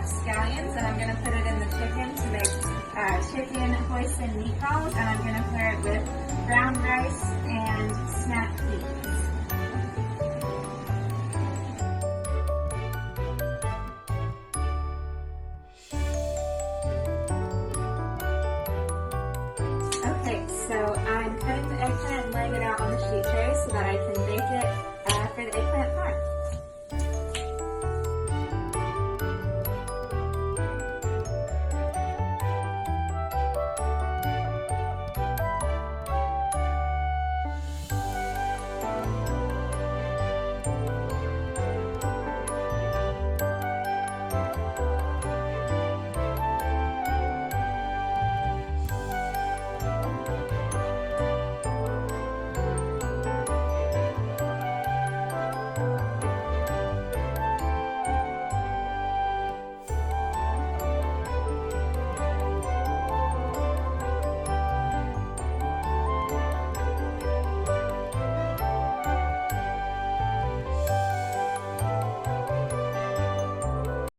chopped scallions, and I'm going to put it in the chicken to make chicken hoisin meatballs, and I'm going to pair it with brown rice and snap peas. Okay, so I'm cutting the eggplant and laying it out on the sheet tray so that I can bake it for the eggplant pie.